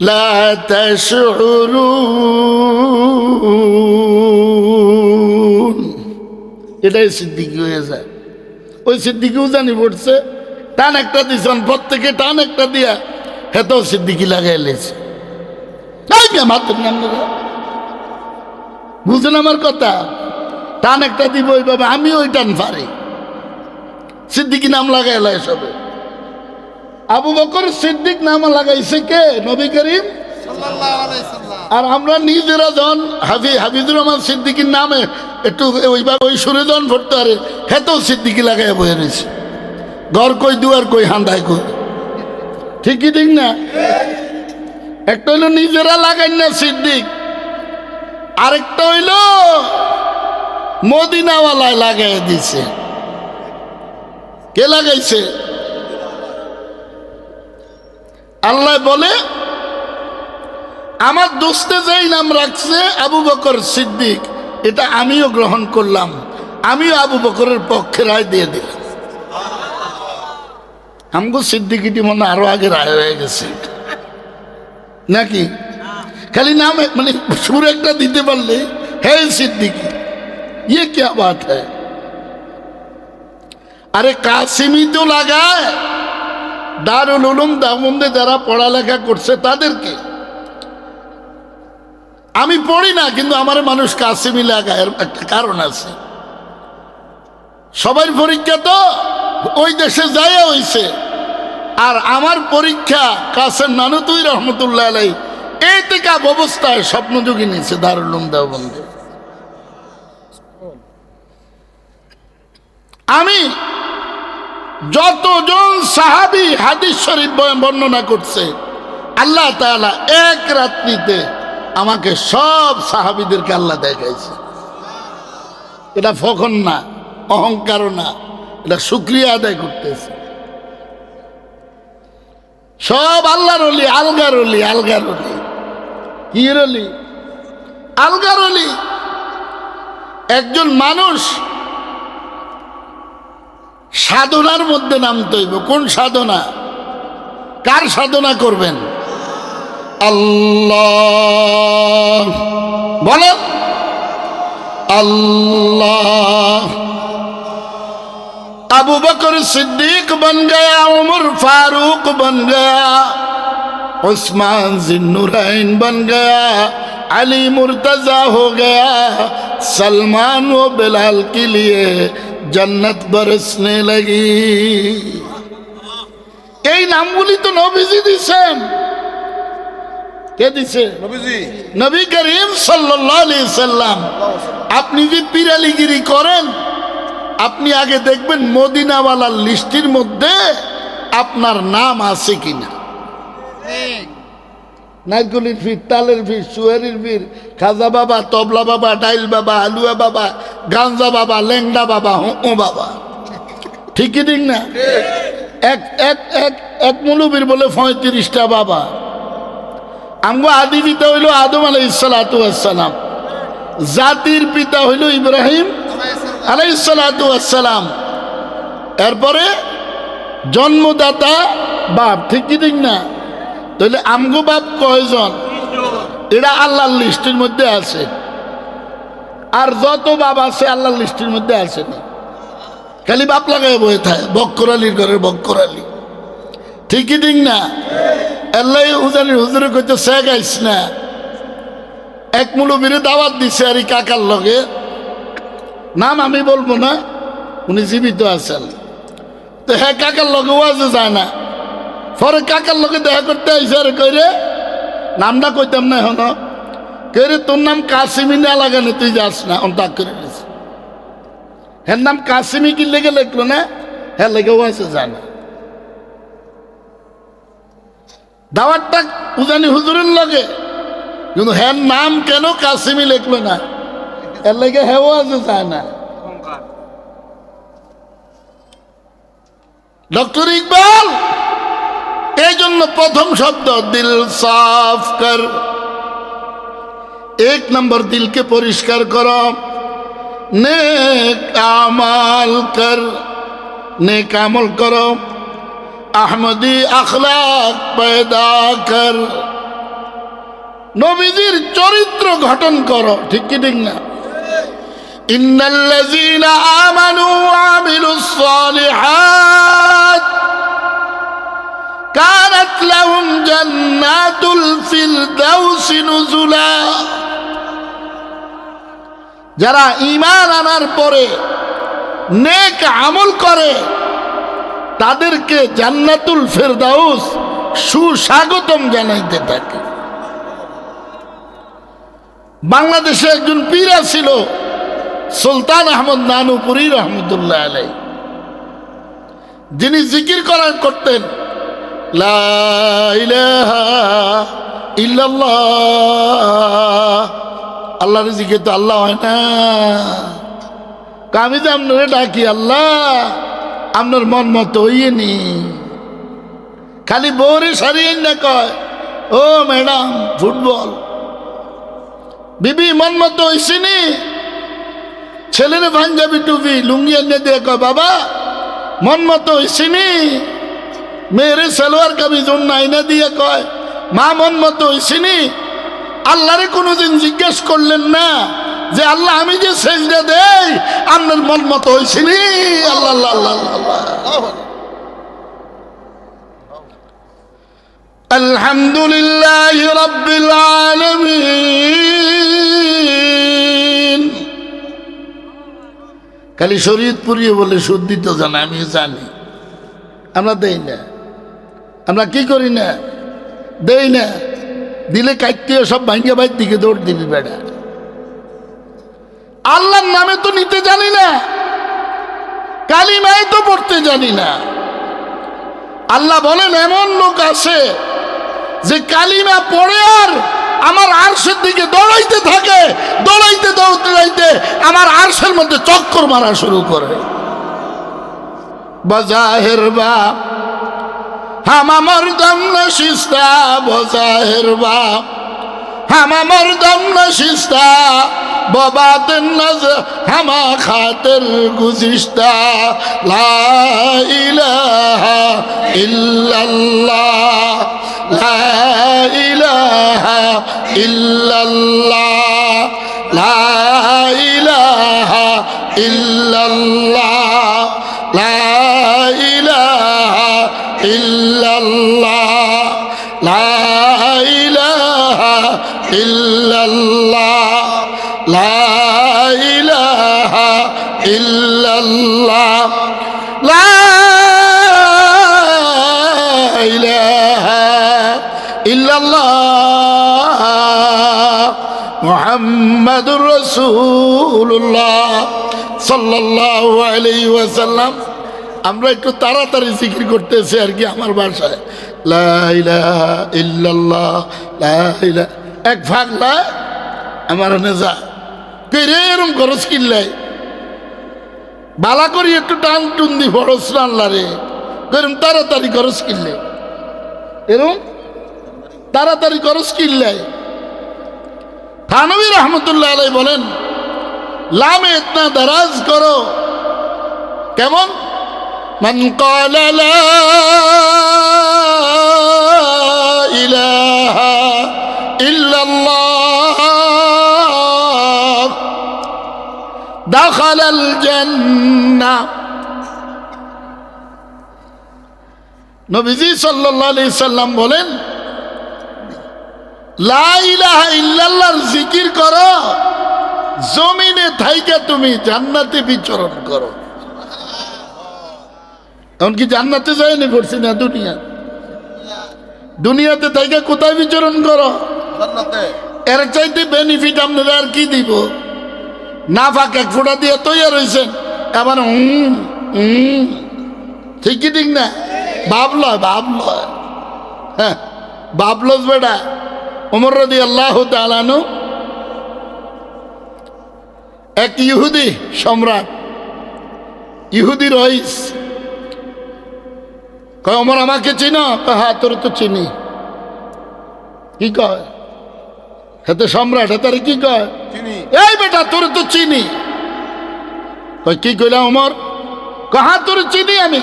লা তাশউরুন, এটাই সিদ্দিকি হয়ে যায়। ওই সিদ্দিকিও জানি পড়ছে, টান একটা দিছেন, প্রত্যেকে টান একটা দিয়া হেতেও সিদ্দিকি লাগাই লেছে। বুঝেন আমার কথা? টান একটা দিব ওইভাবে, আমি ওই টান পারি, সিদ্দিকি নাম লাগাই লাই সবে। আবু বকর সিদ্দিক নাম লাগাইছে কে? নবী করিম সাল্লাল্লাহু আলাইহি সাল্লাম। আর আমরা নিজেরা যখন হাফিজুর রহমান সিদ্দিকির নামে একটু ওইভাবে ওই সুরে যখন ভরতে পারে, হেতেও সিদ্দিকি লাগাই বয়ে রয়েছে। ঘর কই দুয়ার কই হান্দায় কই, ঠিক কি ঠিক না? একটা হইলো নিজেরা লাগাই না সিদ্দিক, আরেকটা হইল মদিনাওয়ালায় লাগাই দিছে। কে লাগাইছে? আল্লাহ বলে আমার দোস্তে যেই নাম রাখছে আবু বকর সিদ্দিক, এটা আমিও গ্রহণ করলাম, আমিও আবু বকরের পক্ষে রায় দিয়ে দিলাম। আমগো সিদ্দিকিটি মনে আরো আগে রায় হয়ে গেছে নাকি? খালি নাম মানে সুর একটা দিতে পারলে হে সিদ্দিকি, ইয়ে क्या बात है। আরে কাসিমি তো লাগায় দারুল উলুম দেওবন্দে যারা পড়ালেখা করছে তাদেরকে। আমি পড়ি না, কিন্তু আমার মানুষ কাসিমি লাগায়, একটা কারণ আছে। সবার পরীক্ষা তো ওই দেশে যায় হইছে, আর আমার পরীক্ষা কাসেম নানুতুই রহমতুল্লাহ আলাই এই থেকে অবস্থায় স্বপ্নযোগী নিয়েছে দারুল উলুম দেওবন্দে। আমি যতজন সাহাবী হাদিস শরীফ বর্ণনা করছে, আল্লাহ তাআলা এক রাত্রিতে আমাকে সব সাহাবীদেরকে আল্লাহ দেখাইছে। এটা ফখন না, অহংকারও না, এটা শুকরিয়া আদায় করতেছে। সব আল্লাহর ওলি, আলগার ওলি, আলগার ওলি, কি ওলি? আলগার ওলি। একজন মানুষ সাধনার মধ্যে নামতে হইব। কোন সাধনা? কার সাধনা করবেন? আল্লাহ বলেন, আল্লাহ। अबू बकर सिद्दीक बन गया, उमर फारूक बन गया, उस्मान जिन्नुरैन बन गया, अली मुर्तजा हो गया, सलमान व बिलाल के लिए जन्नत बरसने लगी। এই নামগুলি তো নবীজি দিছেন। কে দিছে? নবীজি, নবী করিম সাল্লাল্লাহু আলাইহি সাল্লাম। আপনি যে পিরালিগিরি করেন, আপনি আগে দেখবেন মদিনাওয়ালার লিস্টির মধ্যে আপনার নাম আছে কিনা। নাইকুলির পীর, তালের পীর, সুয়ারির পীর, খাজা বাবা, তবলা বাবা, ডাইল বাবা, আলুয়া বাবা, গাঞ্জা বাবা, লেংডা বাবা, হো বাবা, ঠিক কি ঠিক না? এক এক এক এক মুলুবীর বলে 35টা বাবা। আমগো আদি পিতা হইল আদম আলাইহিস সালাতু ওয়াস সালাম, জাতির পিতা হইল ইব্রাহিম আলাইহিস সালাতু ওয়াস সালাম, এরপরে জন্মদাতা বাপ, ঠিক কি ঠিক না? তাহলে আমগো বাপ কয়জন? এটা আল্লাহর লিস্টের মধ্যে আছে। আর যত বাপ আছে আল্লাহর লিস্টের মধ্যে আছে না, খালি বাপ লাগায় বয়ে থাকে, বক্কর আলীর ঘরের বক্কর আলী, ঠিক কি ঠিক না? আল্লাহ উজানির হুজুরে কইতে সে গাইস না। এক মুলুবীরে দাওয়াত দিছে আর এই কাকার লগে, নাম আমি বলবো না, উনি জীবিত আছেন। তো হ্যাঁ, কাকার লগে ওয়াজে যায় না। পরে কাকার লগে দেখা করতে আইসে আর কইরে, নামটা কইতাম না এখন, কইরে তোর নাম কাসিমি না লাগানে তুই যাস না, অন্তাক করে দিয়েছে। হ্যাঁ নাম কাসিমি কি লেগে লিখলো না, হ্যাঁ লেগে ওয়াজে যায় না। দাওয়াতটা উজানি হুজুরের লগে, কিন্তু হ্যাঁ নাম কেন কাসিমি লিখলো না, এর লেগে হ্যাঁ ওয়াজে যায় না। ডক্টর ইকবাল এই জন্য প্রথম শব্দ দিল সাফ কর, 1 নম্বর দিলকে পরিষ্কার করো, নেক আমাল কর, নেক আমল করো, আহমদি আখলাক पैदा कर, নবীজির চরিত্র গঠন করো, ঠিক কি ঠিক না? ইন্নাল্লাযীনা আমানু ওয়া আমিলুস সালিহাত কানাত লাহুম জান্নাতুল ফিরদাউসি নুজুলা। যারা ঈমান আনার পরে নেক আমল করে তাদেরকে জান্নাতুল ফিরদাউস সুস্বাগতম জানাইতে থাকে। বাংলাদেশে একজন পীর ছিল সুলতান আহমদ নানুপুরি রহমতুল্লাহ আলাইহি, যিনি জিকির করতেন লা ইলাহা ইল্লাল্লাহ। আল্লাহর জিকির তো আল্লাহ হয় না। আমি যে আপনারে ডাকি আল্লাহ, আপনার মন মতো হইয়েনি। খালি বউরে সারিয়ে না কয় ও ম্যাডাম ফুটবল, বিবি মন মতো হইসিনি। ছেলের পাঞ্জাবি টুপি লুঙ্গি এনে দিয়ে কয় বাবা মন মতো হইসিনি। মেয়েরে সালোয়ার কামিজ আইনা দিয়ে কয় মা মন মতো হইসিনি। আল্লাহরে কোনোদিন জিজ্ঞেস করলেন না যে আল্লাহ আমি যে সেজদা দেই আপনার মন মতো হইসিনি? আল্লাহ আল্লাহ আল্লাহ আল্লাহ। আলহামদুলিল্লাহি রাব্বিল আলামিন। খালি শরীয়তপুরিয়ে বলে সুদ দিতে জানা, আমি জানি। আমরা দেই না, আমরা কি করি না, দেই না। দিলে কাটতেও সব ভাঙ্গে বাইর দিকে দৌড় দিবি বেড়া। আল্লাহর নামে তো নিতে জানি না, কালিমায় তো পড়তে জানি না। আল্লাহ বলেন এমন লোক আছে যে কালিমা পড়ে আর আমার আরশের দিকে দৌড়াইতে থাকে, দৌড়াইতে দৌড়াইতে আমার আরশের মধ্যে চক্কর মারা শুরু করে। বাজাহের বা হামা মরদম নশিস্তা, বাজাহের বা হামা মরদম নশিস্তা, বাবাতেন নজ হামা খাতের গুজিস্তা। লা ইলাহা ইল্লাল্লাহ, লা ইলাহা ইল্লাল্লাহ, লা ইলাহা ইল্লাল্লাহ, লা ইলাহা ইল্লাল্লাহ, লা ইলাহা ইল্লাল্লাহ, লা ইলাহা ইল্লাল্লাহ, লা ইলাহা ইল্লাল্লাহ মুহাম্মাদুর রাসূলুল্লাহ সাল্লাল্লাহু আলাইহি ওয়াসাল্লাম। আমরা একটু তাড়াতাড়ি জিকির করতেছি আর কি আমার ভাষায়। লা ইলাহা ইল্লাল্লাহ, লা ইলাহা। এক ভাগ না আমার নেজা কেরে এরম খরচ কিনলাই বালা করি একটু টান টুন দি ফরস না আল্লাহ রে, এরম তাড়াতাড়ি খরচ কিনলে, এরম তাড়াতাড়ি খরচ কিনলাই। থানবী রহমতুল্লাহ আলাইহি বলেন লামে ইতনা দারাজ করো। কেমন? মান ক্বালা লা ইলাহা ইল্লাল্লাহ দাখালাল জান্নাহ। নবীজি সাল্লাল্লাহু আলাইহি সাল্লাম বলেন লা ইলাহা ইল্লাল্লাহর জিকির করো, জমিনে থাইকা তুমি জান্নাতে বিচরণ করো। এমনকি জান্নাতে যায়নি পড়ছি না, দুনিয়াতে থাইকা কোথায় বিচরণ করো? এর চাইতে বেনিফিট আপনারা আর কি দিব? না ফাঁক এক ফোঁটা দিয়ে তৈরি হয়েছেন, আবার ঠিক কি ঠিক না? ভাবলয় ভাবলয়, হ্যাঁ ভাবলস বেটা। ওমর রাদিয়াল্লাহু তাআলা আনহু এক ইহুদি সম্রাট, ইহুদি রইস, কয় ওমর আমাকে চিনো? হ্যাঁ তোর তো চিনি। কি কয়? হেতে সম্রাট, হেতারে কি কয়? এই বেটা তোর তো চিনি। কয় কি কইলা ওমর? কাহা তোর চিনি আমি,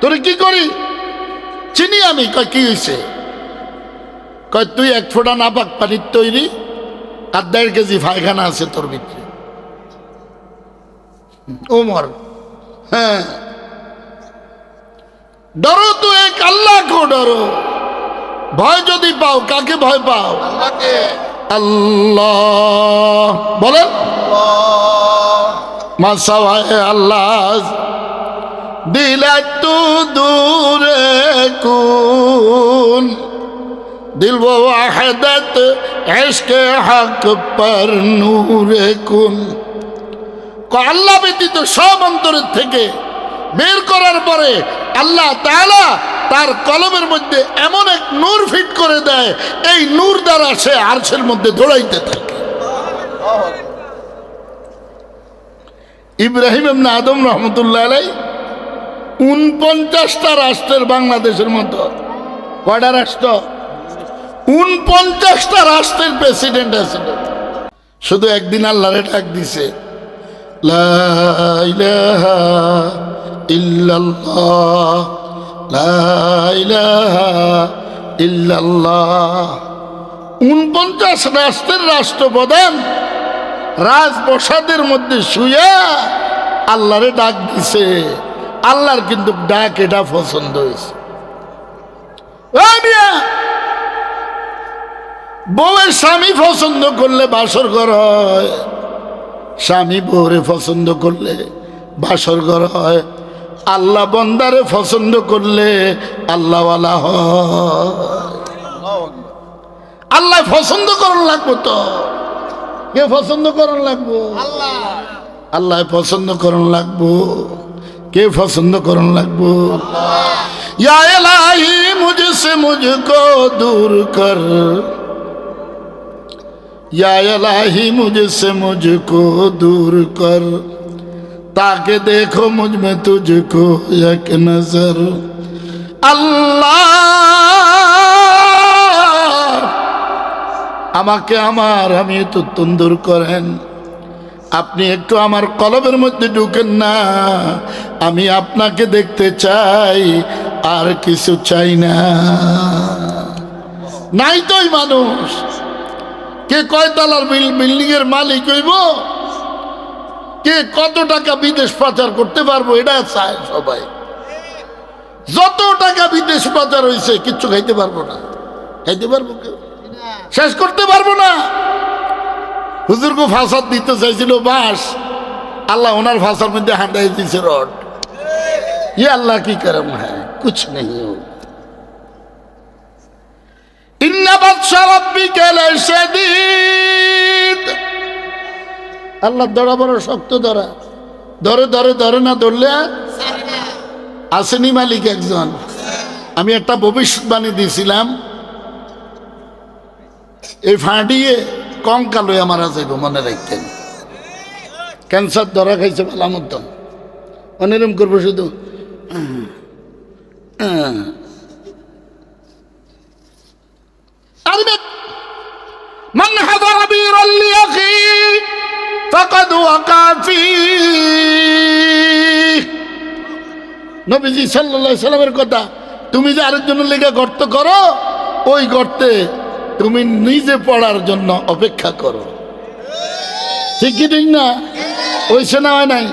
তোর কি করি? চিনি আমি। কয় কি হয়েছে? কয় তুই 1 ফোঁটা নাপাক পানির তৈরি, আর 1.5 কেজি পায়খানা আছে তোর ভিতরে। ওমর, হ্যাঁ, ডরো তো এক আল্লাহকে ডরো। ভয় যদি পাও, কাকে ভয় পাও? আল্লাহ। বলেন মাসাওয়ায়ে আল্লাহ দিলা তু দূরে কুন दिल वो वहदत इश्क हक पर नूरे कुन। আল্লাহ ব্যতীত সব অন্তরের থেকে বের করার পরে আল্লাহ তাআলা তার কলমের মধ্যে এমন এক নূর ফিট করে দেয়, এই নূর দ্বারা সে আরশের মধ্যে দৌড়াইতে থাকে। ইব্রাহিম ইবনে আদম রহমতুল্লাহ আলাইহি 49টা রাষ্ট্রের বাংলাদেশের মতো কয়টা রাষ্ট্র? 49টা রাষ্ট্রের প্রেসিডেন্ট আছে। শুধু একদিন আল্লাহরে ডাক দিছে, লা ইলাহা ইল্লাল্লাহ, লা ইলাহা ইল্লাল্লাহ। 49 রাষ্ট্রের রাষ্ট্রপ্রধান রাজপ্রাসাদের মধ্যে শুয়ে আল্লাহরে ডাক দিছে। আল্লাহর কিন্তু ডাক এটা পছন্দ হয়েছে। বউয়ের স্বামী পছন্দ করলে বাসর ঘর হয়, স্বামী বউরে পছন্দ করলে বাসর ঘর হয়। আল্লাহ বন্দারে পছন্দ করলে আল্লাহওয়ালা হয়। আল্লাহ পছন্দ করন লাগবো তো, কে পছন্দ করন লাগবো? আল্লাহ পছন্দ করন লাগবো। কে পছন্দ করন লাগবো? या इलाही मुझसे मुझको दूर कर, या इलाही मुझसे मुझको दूर कर, ताकि देखो मुझ में तुझको एक नजर। আল্লাহ আমাকে আমার আমি তো দূর করেন, আপনি একটু আমার কলবের মধ্যে ঢুকেন না। আমি আপনাকে দেখতে চাই, আর কিছু চাই না। নাই তোই মানুষ কে কয় তলার বিল্ডিং এর মালিক হইব, কে কত টাকা বিদেশ পাচার করতে পারবো, এটা চায় সবাই। যত টাকা বিদেশ পাচার হয়েছে কিচ্ছু খাইতে পারবো না। খাইতে পারবো কেউ? শেষ করতে পারবো না। হুজুরকে ফাসাদ দিতে চাইছিল বাঁশ, আল্লাহ ওনার ফাঁসার মধ্যে হাঁটাই দিয়েছে রড। ये अल्लाह की करम है, कुछ नहीं हो। इन्ना बत्शा रब्बिका लशदीद। আল্লাহ ধরা বড় শক্ত ধরা, ধরে ধরে ধরে না ধরলে আসেনি মালিক একজন। আমি একটা ভবিষ্যৎবাণী দিয়েছিলাম, এই ফাঁটিয়ে কঙ্কাল হয়ে মারা যাইব, মনে রাখতেন। ক্যান্সার ধরা খাইছে ভালো মতন, অনিরম করবো শুধু। من حضر بير لأخي فقد وقع فيه। নবীজি সাল্লাল্লাহু আলাইহি সাল্লামের কথা, তুমি যে আরেকজনের লেগে গর্ত করো, ওই গর্তে তুমি নিজে পড়ার জন্য অপেক্ষা করো। ঠিক কি ঠিক না? ওই শোনা হয় নাই?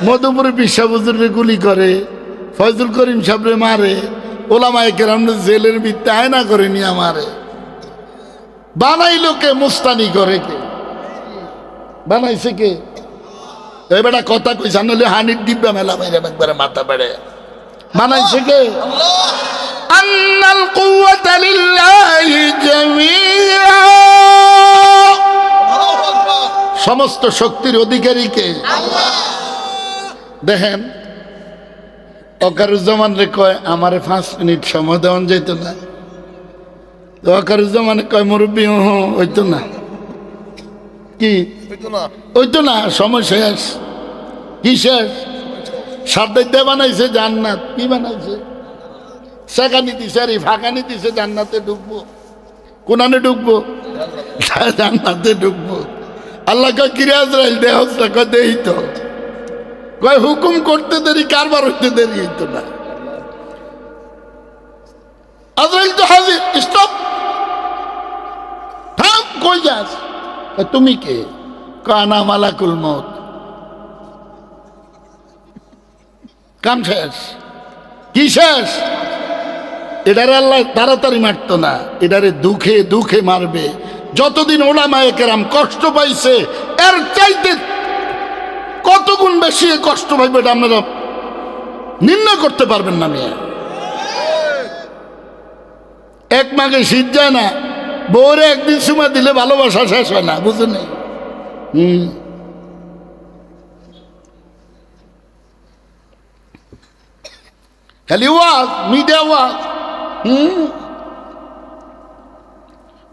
মধুপুরে বিশ্বাস হুজুরে গুলি করে, ফয়জুল করিম সাহেবরে মারে, ওলামায়ে কেরাম জেলের ভিত্তে আয়না করে নিয়ে মারে। বানাইলো কে? মুস্তানি করে কে? বানাইছে কে? এবারে কথা কই জানলে হানির দিব্যা মেলা বাইরে একবারে মাথা বেড়ে। বানাইছে কে? আন্নাল কুওয়াতা লিল্লাহি জামিআ। সমস্ত শক্তির অধিকারী কে? আল্লাহ। দেখেন ওকারুজ্জামান রে কয় আমারে 5 মিনিট সময় দেওয়া যেত না, ওকারুজ্জামান কয় মুরব্বী হইতো না, কি হইতো না, সময় শেষ। কি শেষ? সাদ্দাইতে বানাইছে জান্নাত। কি বানাইছে? সেখানে দিছে আর ফাঁকানি দিছে, জান্নাতে ঢুকবো। কোনানে ঢুকবো? জান্নাতে ঢুকবো। আল্লাহ কয় কিরে আজরাইল দেহ কয় দেই তো, কয় হুকুম করতে দেরি, কারবার হইতে দেরি হইতো না। আজরাইল তো হাজির, স্টপ। কই যাস? তুমি কে? কানা মালাকুল মউত। কাম শেষ। কি শেষ? এটারে আল্লাহ তাড়াতাড়ি মারত না, এটারে দুঃখে দুঃখে মারবে। যতদিন ওলামায়ে কেরাম কষ্ট পাইছে এর চাইতে কত গুণ বেশি কষ্ট পাইবে এটা আপনারা নির্ণয় করতে পারবেন না। মেয়ে এক মাঘে শীত যায় না, বউরে একদিন সময় দিলে ভালোবাসা শেষ হয় না, বুঝে নেই? খালি ওয়াজ, মিডিয়া ওয়াজ।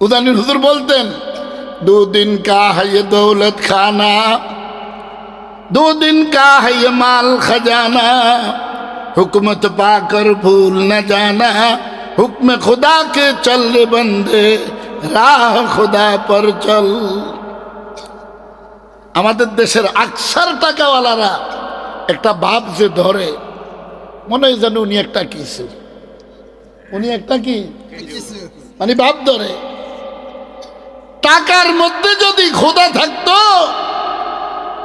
উদানির হুজুর বলতেন, दो दिन का है ये दौलत खाना, 2 दिन का है ये माल खजाना, हुकूमत पाकर भूल न जाना, हुक्म खुदा के चल रे बंदे, राह खुदा पर चल। আমাদের দেশের আকসার টাকাওয়ালারা একটা ভাব যে ধরে, মনে হয় যেন উনি একটা কিছু, উনি একটা কি মানে ভাব ধরে। টাকার মধ্যে যদি খোদা থাকতো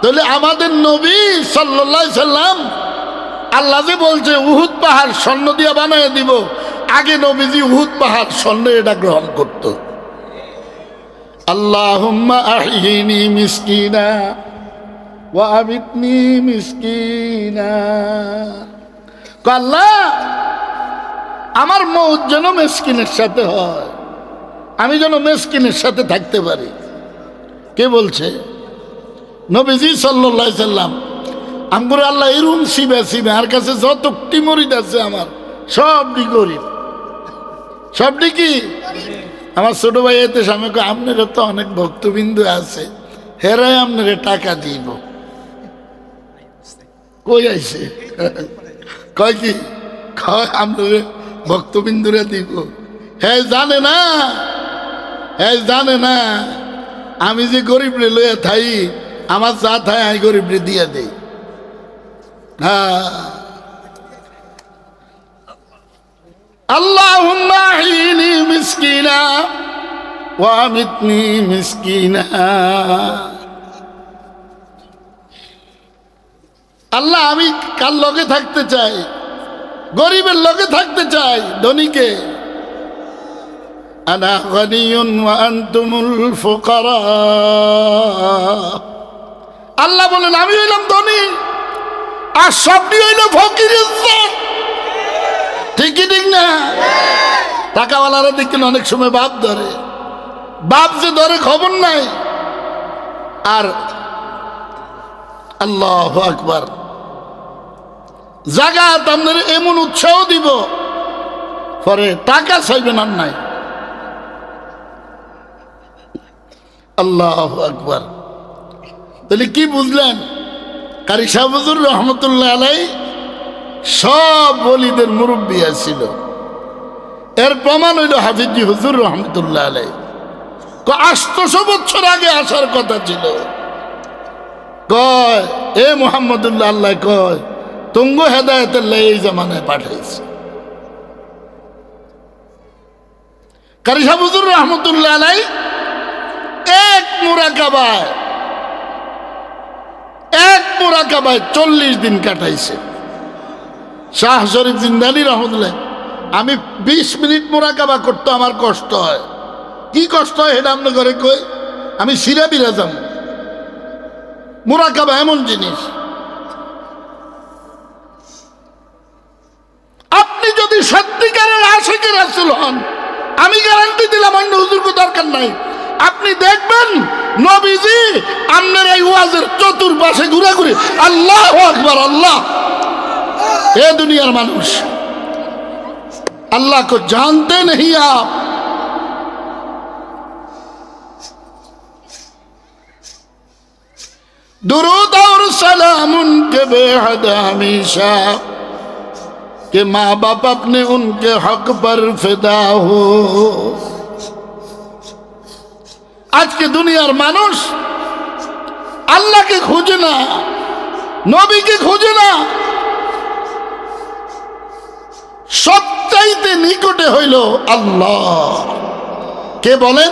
তাহলে আমাদের নবী সাল্লাল্লাহু আলাইহি সাল্লাম, আল্লাহ যে বলছে উহুদ পাহাড় স্বর্ণ দিয়ে বানিয়ে দিব, আগে নবীজি উহুদ পাহাড় স্বর্ণ এটা গ্রহণ করত। আল্লাহুম্মা আহিনি মিসকিনা ওয়া আমিতনি মিসকিনা। আল্লাহ, আমার মউত যেন মিসকিনের সাথে হয়, আমি যেন মিসকিনের সাথে থাকতে পারি। কে বলছে? নবীজি সাল্লাল্লাহু আলাইহি সাল্লাম। আমগুলো আল্লাহ এরুম সিবে সিবে, আর কাছে যত টিমরিদ আছে আমার সবটি গরিব, সবটি কি। আমার ছোট ভাই এতে স্বামী কয়, আপনারা তো অনেক ভক্তবিন্দু আছে, হেরাই আপনারা টাকা দিব। কই আইছে? কয় কি? কয় আপনারা ভক্তবিন্দুরা দিব। হ্যাঁ জানে না, হ্যাঁ জানে না আমি যে গরিব রে লইয়া থাই, আমার যা থাই আমি গরিব রে দিয়া দেই। হ্যাঁ, আল্লাহুম্মা আহিনি মিসকিনা ওয়া আমিতনি মিসকিনা। আল্লাহ, আমি কার লগে থাকতে চাই? গরিবের লগে থাকতে চাই, ধনীকে। আনা গনিয়ুন ওয়া আনতুমুল ফুকারা। আল্লাহ বলেন আমি হইলাম ধনী আর সবটি হইল ফকিরের জাত। ঠিকই ঠিক না? টাকাওয়ালারা দেখেন অনেক সময় বাপ ধরে, বাপ যে ধরে খবর নাই। আর আল্লাহু আকবার, জাগাত আপনার এমন উৎসাহ দিব, পরে টাকা চাইবেন আর নাই। আল্লাহু আকবার। তাহলে কি বুঝলেন? কারি সাহেব হুজুর রহমতুল্লাহ আলাই সব ওলিদের মুরব্বী ছিল। এর প্রমাণ হইল হাফিজি হুজুর রহমতুল্লাহ আলাই 800 বছর আগে আসার কথা ছিল। কয় এ মুহাম্মদুল্লাহ, আল্লাহ কয় তুঙ্গ হেদায়েতের লাই এই জামানায় পাঠাইছে। কারি সাহেব হুজুর রহমতুল্লাহ আলাই এক মুরাকাবায় 40 দিন কাটাইছে। শাহ শরীফ জিন্দানি রহমতুল্লাহ, আমি 20 মিনিট মুরাকাবা করতে আমার কষ্ট হয়। কি কষ্ট হয় এটা আপনি ঘরে কই, আমি সিরা বিরাজাম। মুরাকাবা এমন জিনিস, আপনি যদি সত্যিকারের আশিকের রাসূল হন, আমি গ্যারান্টি দিলাম অন্য হুজুরকে দরকার নাই। আপনি দেখবেন নবীজি আপনার এই ওয়াজের চতুর্পাশে ঘুরে ঘুরে আল্লাহু আকবার, আল্লাহ। এ দুনিয়ার মানুষ अल्लाह को जानते नहीं आप। दुरूद और सलाम उनके बेहद हमेशा कि माँ बाप अपने उनके हक पर फिदा हो। आज के दुनियार मानुष अल्लाह के खोजे ना, नबी के खोजे ना, সবচাইতে নিকটে হইল আল্লাহ। কে বলেন?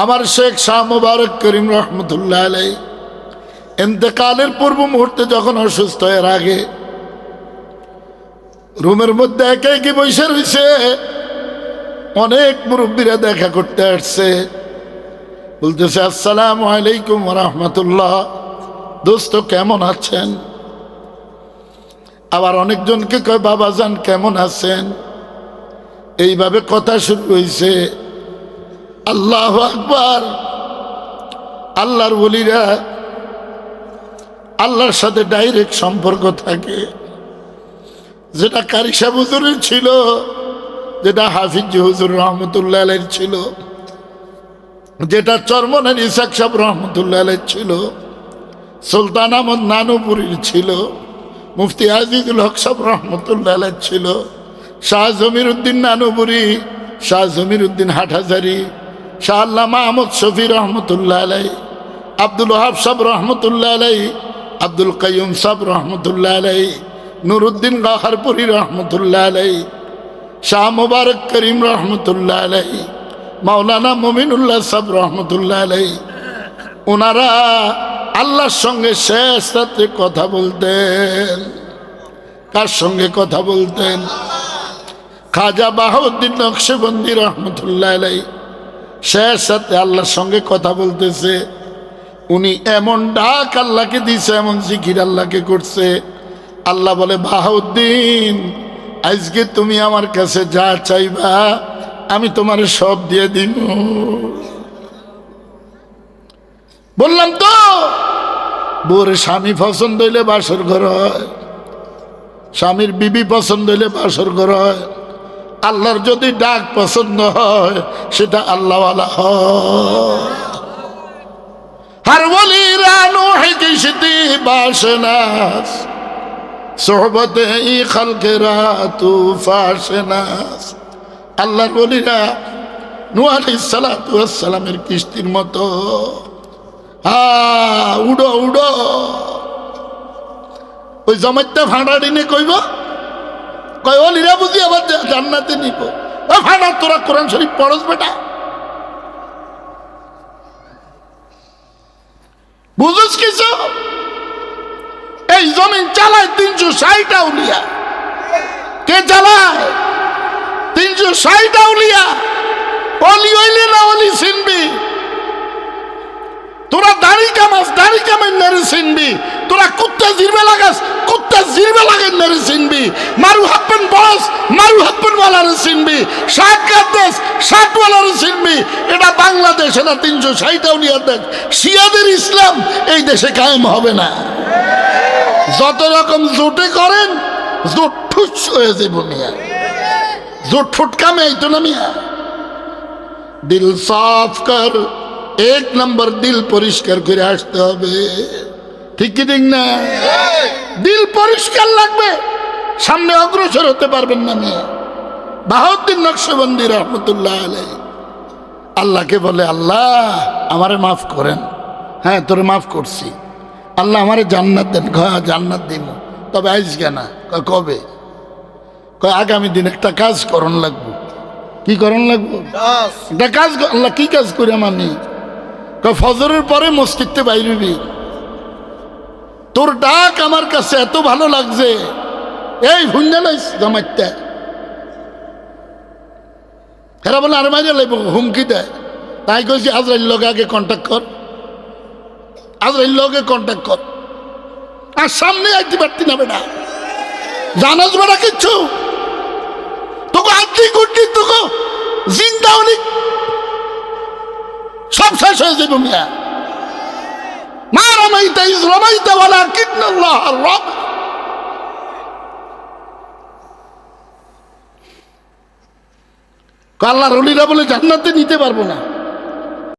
আমার শেখ শাহ মুবারক করিম রহমতুল্লাহ আলাইহি ইন্তেকালের পূর্ব মুহূর্তে যখন অসুস্থ হয়ে আগে রুমের মধ্যে একে একে বসে রয়েছে, অনেক মুরব্বীরা দেখা করতে আসছে, বলতেছে আসসালামু আলাইকুম ওয়া রাহমাতুল্লাহ, দোস্ত কেমন আছেন? আবার অনেকজনকে কয় বাবাজান কেমন আছেন? এইভাবে কথা শুরু হয়েছে। আল্লাহু আকবার। আল্লাহর ওলিরা আল্লাহর সাথে ডাইরেক্ট সম্পর্ক থাকে, যেটা কারি সাহেব হুজুরের ছিল, যেটা হাফিজ হুজুর রহমতুল্লাহ আলাইহির ছিল, যেটা চরমনের ইসাক সাহেব রহমতুল্লাহ আলাইহির ছিল, সুলতান আহমদ নানুপুরীর ছিল, মুফতি আজিজুল হক সাহেব রহমতুল্লাহ আলাইহির ছিল, শাহ জমির উদ্দিন নানুপুরী, শাহ জমির উদ্দিন হাটহাজারি, শাহ আল্লামা আহমদ শফি রহমতুল্লাহ আলাইহি, আব্দুল ওয়াহাব সাহেব রহমতুল্লাহ আলাইহি, আব্দুল কাইয়ুম সাহেব রহমতুল্লাহ আলাইহি, নুরুদ্দিন গাহারপুরি রহমতুল্লাহ আলাইহি, শাহ মুবারক করিম রহমতুল্লাহ আলাইহি, মাওলানা মুমিনুল্লাহ সাহেব রহমতুল্লাহ আলাইহি, ওনারা আল্লাহর সঙ্গে শেষ রাত্রে কথা বলতেন। কার সঙ্গে কথা বলতেন? খাজা বাহাউদ্দিন নকশবন্দি রহমতুল্লাহ আলাইহি শেষ রাত্রে আল্লাহর সঙ্গে কথা বলতেছে। উনি এমন ডাক আল্লাহকে দিছে, এমন জিকির আল্লাহকে করছে, আল্লাহ বলে বাহাউদ্দিন আজকে তুমি আমার কাছে যা চাইবা আমি তোমার সব দিয়ে দিব। বললাম তো বোর স্বামী পছন্দ হইলে বাসর ঘর হয়, স্বামীর বিবি পছন্দ হইলে বাসর ঘর হয়, আল্লাহর যদি ডাক পছন্দ হয় সেটা আল্লাহওয়ালা হয়। हर वली रानो है किश्ती बाशनास सोहबत ई खल्क रातू फाशनास। আল্লাহর ওলিরা নূহ আলাইহিস সালাতু ওয়াস সালামের কিস্তির মতো, উড়ো উড়ো। ওই জমাইতে ভাড়াড়ি নে কইব, কয় ওলিরা বুঝি আবার জান্নাতে নিব। ও ভাড়া তোরা কোরআন শরীফ পড়স বেটা, বুঝুস কিছু? এই জমিন চালায় 360 আউলিয়া। কে চালায়? 360 আউলিয়া। অলি হইলে না অলি চিনবি? তোরা দাড়ি কামাস, দাড়ি কামাই নারে চিনবি। তোরা কুত্তা জিরবে লাগাস, কুত্তা জিরবে লাগাই নারে চিনবি। মারু হাপ্পেন বস, মারু হাপ্পেন ওয়ালারে চিনবি। Shirt কাটদেস, shirt ওয়ালারে চিনবি। এটা বাংলাদেশ, এটা 360 আউলিয়ার দেশ। শিয়াদের ইসলাম এই দেশে কায়েম হবে না। যত রকম জোটে করেন, জোট ঠুস হয়ে যাব মিয়া, জোট ফুটকামে আইতো না মিয়া। দিল সাফ কর, 1 নম্বর দিল পরিষ্কার করে আসতে হবে। ঠিক কি ঠিক না? দিল পরিষ্কার লাগবে, সামনে অগ্রসর হতে পারবেন না মিয়া। বাহাউদ্দিন নকশবন্দি রহমতুল্লাহ আলাইহি আল্লাহকে বলে, আল্লাহ আমারে মাফ করেন। হ্যাঁ তোরে মাফ করছি আল্লাহ, আমারে জান্নাত দেন। জান্নাত দিব, তবে আজকে না। কবে? কয় আগামী দিন একটা কাজ করণ লাগবো। কি করণ লাগবো? একটা কাজ। আল্লাহ কি কাজ করে মানি? কয় ফজরের পরে মসজিদতে বাইরবি। তোর ডাক আমার কাছে এত ভালো লাগছে, এই ভুঞ্জা লাইস জামাইতে। এরা বলে আর মাইরে লাগবো, হুমকি দেয়। তাই কইছি আজরাইল লগে আগে কন্ট্যাক্ট কর, আজরাইল লগে কন্ট্যাক্ট কর। আর সামনে আইতে পারতি না বেটা, জানাস বেটা কিচ্ছু। তোকে আজকে করছি, তোকে জিন্দা অনেক সব শেষ হয়ে যাবে মিয়া। মা রমাইতা ইজ রমাইতা ওয়ালাকিন আল্লাহ রামা। আল্লাহর ওলিরা বলে জান্নাতে নিতে পারবো না।